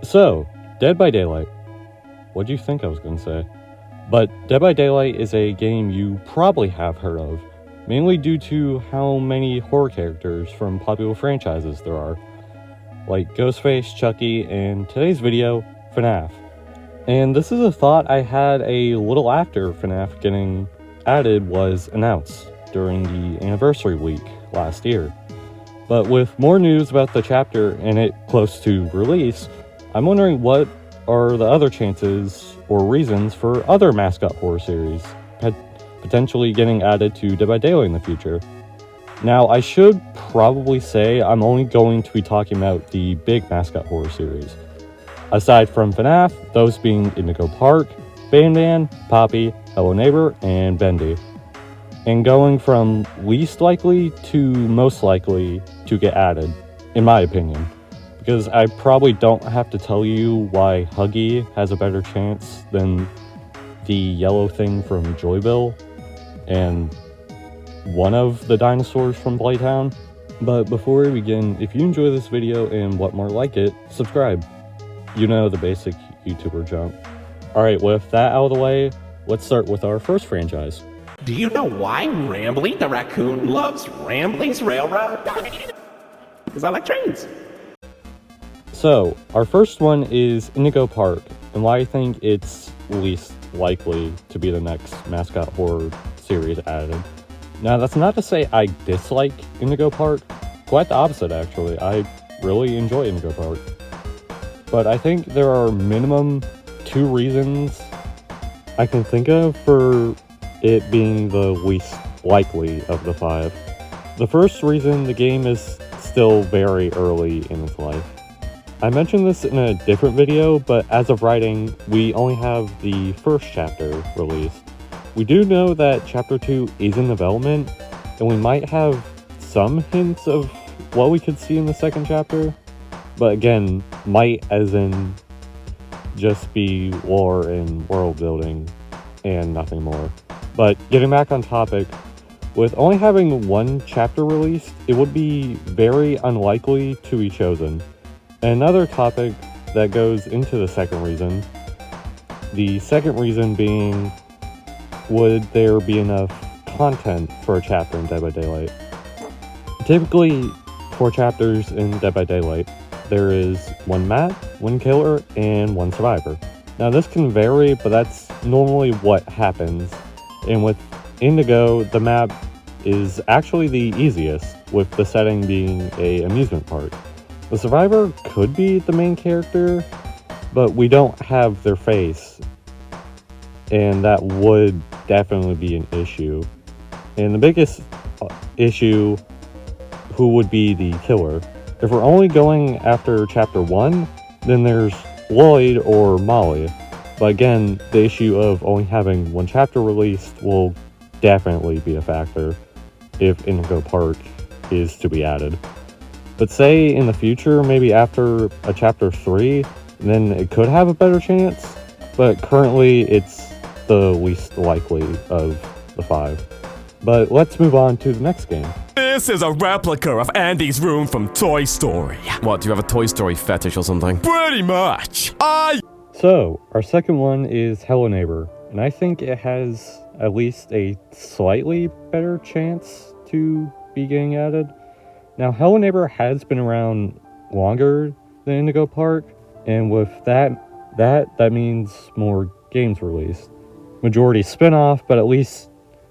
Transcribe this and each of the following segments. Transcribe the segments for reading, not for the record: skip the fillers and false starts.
So, Dead by Daylight. What'd you think I was going to say? But Dead by Daylight is a game you probably have heard of, mainly due to how many horror characters from popular franchises there are, like Ghostface, Chucky, and today's video, Fnaf. And this is a thought I had a little after Fnaf getting added was announced during the anniversary week last year. But with more news about the chapter and it close to release, I'm wondering what are the other chances or reasons for other Mascot Horror series potentially getting added to Dead by Daylight in the future. Now, I should probably say I'm only going to be talking about the big Mascot Horror series. Aside from Fnaf, those being Indigo Park, Bendy, Poppy, Hello Neighbor, and Bendy. And going from least likely to most likely to get added, in my opinion. Because I probably don't have to tell you why Huggy has a better chance than the yellow thing from Joyville and one of the dinosaurs from Playtime. But before we begin, if you enjoy this video and want more like it, subscribe. You know, the basic YouTuber jump. Alright, with that out of the way, let's start with our first franchise. Do you know why Rambly the raccoon loves Rambling's Railroad? Because I like trains. So, our first one is Indigo Park, and why I think it's least likely to be the next Mascot Horror series added. Now, that's not to say I dislike Indigo Park, quite the opposite actually. I really enjoy Indigo Park. But I think there are minimum 2 reasons I can think of for it being the least likely of the 5. The first reason, the game is still very early in its life. I mentioned this in a different video, but as of writing, we only have the first chapter released. We do know that chapter 2 is in development, and we might have some hints of what we could see in the second chapter, but again, might as in just be lore and world building and nothing more. But getting back on topic, with only having one chapter released, it would be very unlikely to be chosen. Another topic that goes into the second reason, the second reason being, would there be enough content for a chapter in Dead by Daylight? Typically, for chapters in Dead by Daylight, there is 1 map, 1 killer, and 1 survivor. Now this can vary, but that's normally what happens. And with Indigo, the map is actually the easiest, with the setting being an amusement park. The survivor could be the main character, but we don't have their face, and that would definitely be an issue. And the biggest issue, who would be the killer? If we're only going after chapter 1, then there's Lloyd or Molly. But again, the issue of only having 1 chapter released will definitely be a factor if Indigo Park is to be added. But say in the future, maybe after a chapter 3, then it could have a better chance. But currently, it's the least likely of the 5. But let's move on to the next game. This is a replica of Andy's room from Toy Story. What, do you have a Toy Story fetish or something? Pretty much. So, our second one is Hello Neighbor, and I think it has at least a slightly better chance to be getting added. Now, Hello Neighbor has been around longer than Indigo Park, and with that means more games released. Majority spin-off, but at least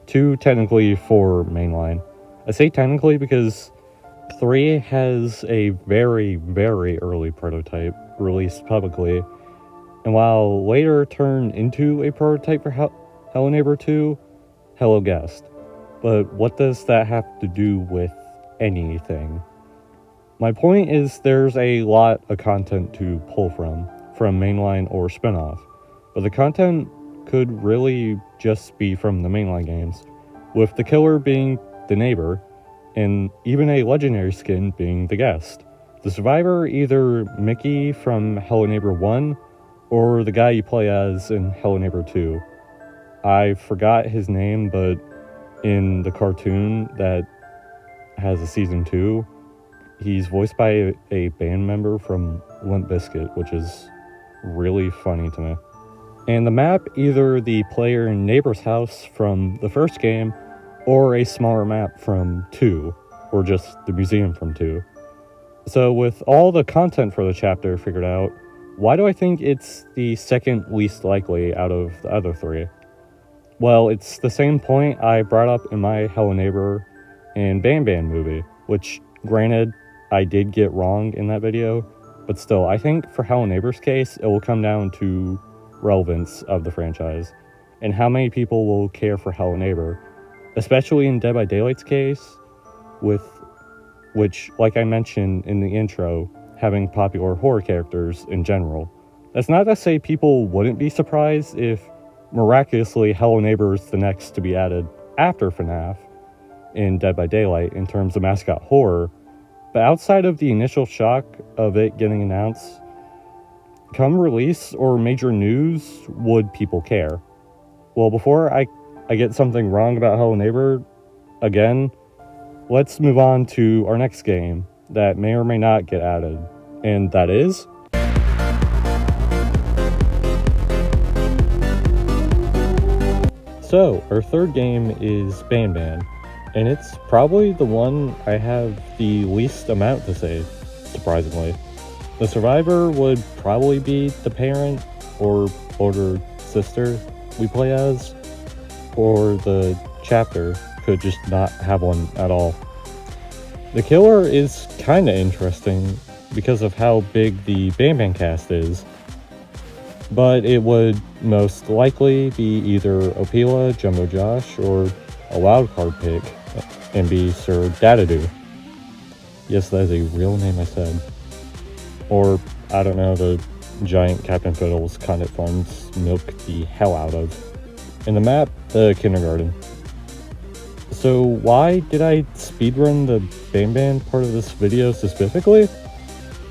2 technically for mainline. I say technically because 3 has a very, very early prototype released publicly, and while later turned into a prototype for Hello Neighbor 2, Hello Guest. But what does that have to do with anything? My point is there's a lot of content to pull from mainline or spin-off, but the content could really just be from the mainline games, with the killer being the neighbor, and even a legendary skin being the guest. The survivor either Mickey from Hello Neighbor 1, or the guy you play as in Hello Neighbor 2. I forgot his name, but in the cartoon that has a season 2, he's voiced by a band member from Limp Bizkit, which is really funny to me. And the map, either the player and neighbor's house from the first game, or a smaller map from 2, or just the museum from 2. So with all the content for the chapter figured out, why do I think it's the second least likely out of the other 3? Well, it's the same point I brought up in my Hello Neighbor and Ban movie, which, granted, I did get wrong in that video, but still, I think for Hello Neighbor's case, it will come down to relevance of the franchise, and how many people will care for Hello Neighbor, especially in Dead by Daylight's case, with which, like I mentioned in the intro, having popular horror characters in general. That's not to say people wouldn't be surprised if miraculously Hello Neighbor is the next to be added after Fnaf in Dead by Daylight in terms of Mascot Horror, but outside of the initial shock of it getting announced, come release or major news, would people care? Well, before I get something wrong about Hello Neighbor again, let's move on to our next game that may or may not get added, and that is So, our third game is Ban, and it's probably the one I have the least amount to say, surprisingly. The survivor would probably be the parent or older sister we play as, or the chapter could just not have one at all. The killer is kinda interesting because of how big the Ban cast is, but it would most likely be either Opila, Jumbo Josh, or a wildcard pick, and be Sir Dadadoo. Yes, that is a real name I said. Or, I don't know, the giant Captain Fiddles Condit Funds milk the hell out of. In the map, the kindergarten. So why did I speedrun the Ban part of this video specifically?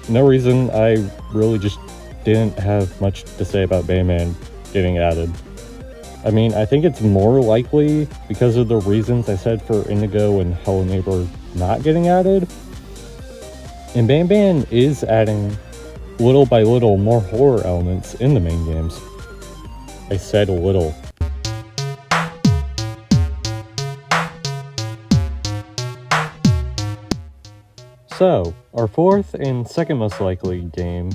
No reason, I really just didn't have much to say about Ban getting added. I mean, I think it's more likely because of the reasons I said for Indigo and Hello Neighbor not getting added. And Ban is adding, little by little, more horror elements in the main games. I said little. So, our fourth and second most likely game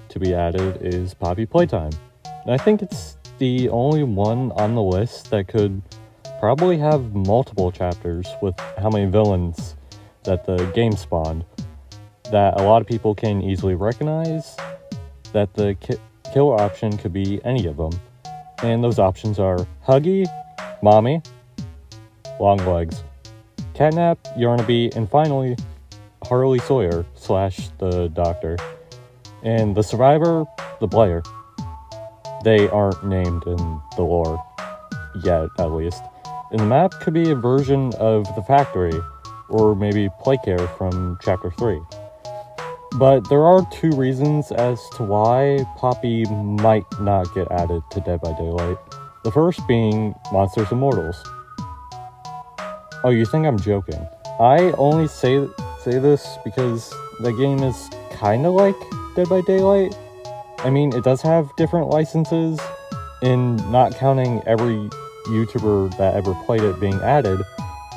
to be added is Poppy Playtime. And I think it's the only one on the list that could probably have multiple chapters with how many villains that the game spawned, that a lot of people can easily recognize, that the killer option could be any of them. And those options are Huggy, Mommy, Long Legs, Catnap, Yarnaby, and finally, Harley Sawyer / the Doctor. And the survivor, the player. They aren't named in the lore, yet at least. And the map could be a version of the factory, or maybe Playcare from Chapter 3. But there are 2 reasons as to why Poppy might not get added to Dead by Daylight. The first being Monsters and Mortals. Oh, you think I'm joking? I only say this because the game is kinda like Dead by Daylight. I mean, it does have different licenses, and not counting every YouTuber that ever played it being added,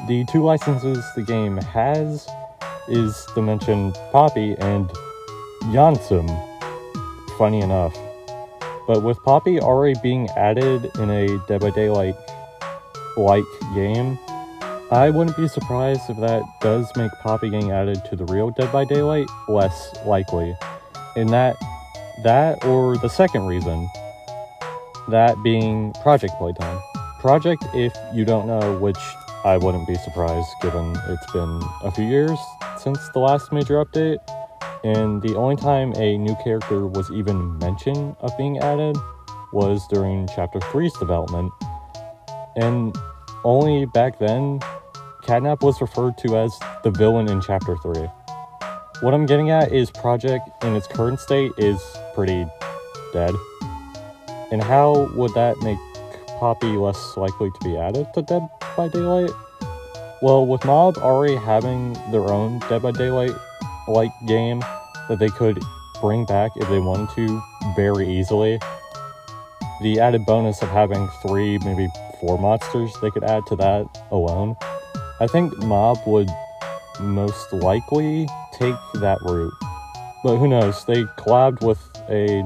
the 2 licenses the game has is the mentioned Poppy and Yansum, funny enough. But with Poppy already being added in a Dead by Daylight-like game, I wouldn't be surprised if that does make Poppy getting added to the real Dead by Daylight less likely. And that or the second reason, that being Project Playtime. Project, if you don't know, which I wouldn't be surprised given it's been a few years since the last major update, and the only time a new character was even mentioned of being added was during Chapter 3's development, and only back then, Catnap was referred to as the villain in Chapter 3. What I'm getting at is Project in its current state is pretty dead. And how would that make Poppy less likely to be added to Dead by Daylight? Well, with Mob already having their own Dead by Daylight-like game that they could bring back if they wanted to very easily. The added bonus of having 3, maybe 4 monsters they could add to that alone. I think Mob would most likely take that route. But who knows, they collabed with a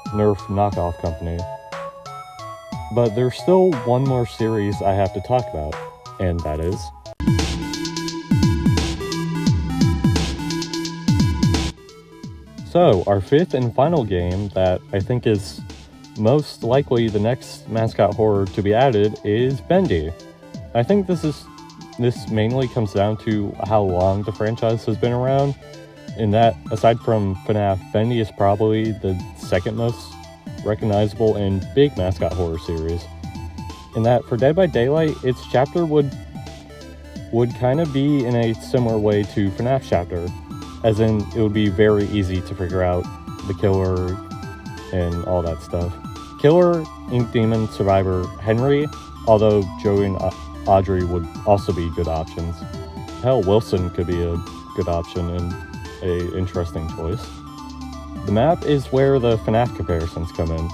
Nerf knockoff company. But there's still one more series I have to talk about, and that is... So, our 5th and final game that I think is most likely the next Mascot Horror to be added is Bendy. I think this mainly comes down to how long the franchise has been around, in that, aside from Fnaf, Bendy is probably the second most recognizable and big Mascot Horror series. In that, for Dead by Daylight, its chapter would kind of be in a similar way to Fnaf's chapter, as in, it would be very easy to figure out the killer and all that stuff. Killer, Ink Demon, Survivor, Henry, although Joey and Audrey would also be good options. Hell, Wilson could be a good option and a interesting choice. The map is where the Fnaf comparisons come in.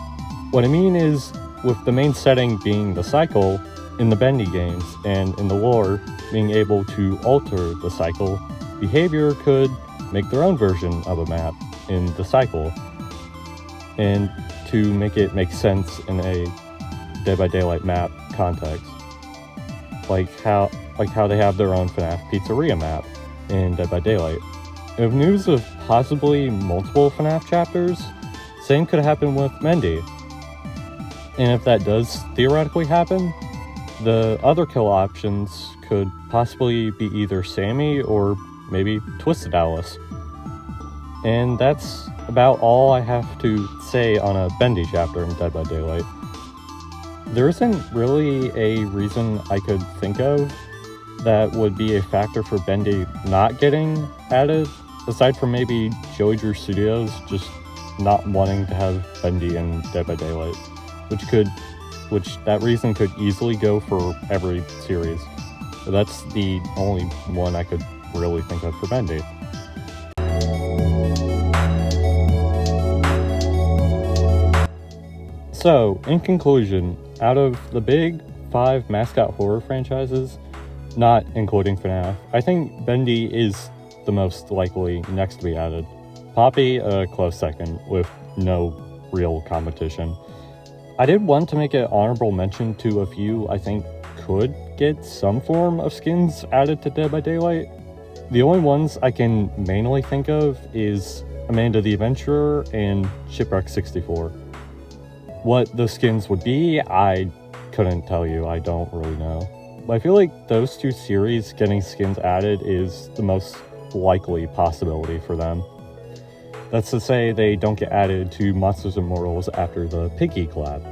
What I mean is, with the main setting being the cycle in the Bendy games, and in the lore being able to alter the cycle, Behavior could make their own version of a map in the cycle, and to make it make sense in a Dead by Daylight map context. Like how they have their own Fnaf Pizzeria map in Dead by Daylight. With news of possibly multiple Fnaf chapters, same could happen with Bendy. And if that does theoretically happen, the other kill options could possibly be either Sammy or maybe Twisted Alice. And that's about all I have to say on a Bendy chapter in Dead by Daylight. There isn't really a reason I could think of that would be a factor for Bendy not getting added, aside from maybe Joey Drew Studios just not wanting to have Bendy in Dead by Daylight, which that reason could easily go for every series. But that's the only one I could really think of for Bendy. So, in conclusion, out of the big 5 Mascot Horror franchises, not including Fnaf, I think Bendy is the most likely next to be added. Poppy, a close second, with no real competition. I did want to make an honorable mention to a few I think could get some form of skins added to Dead by Daylight. The only ones I can mainly think of is Amanda the Adventurer and Shipwreck 64. What the skins would be, I couldn't tell you, I don't really know. But I feel like those 2 series getting skins added is the most likely possibility for them. That's to say they don't get added to Monsters Immortals after the Piggy collab.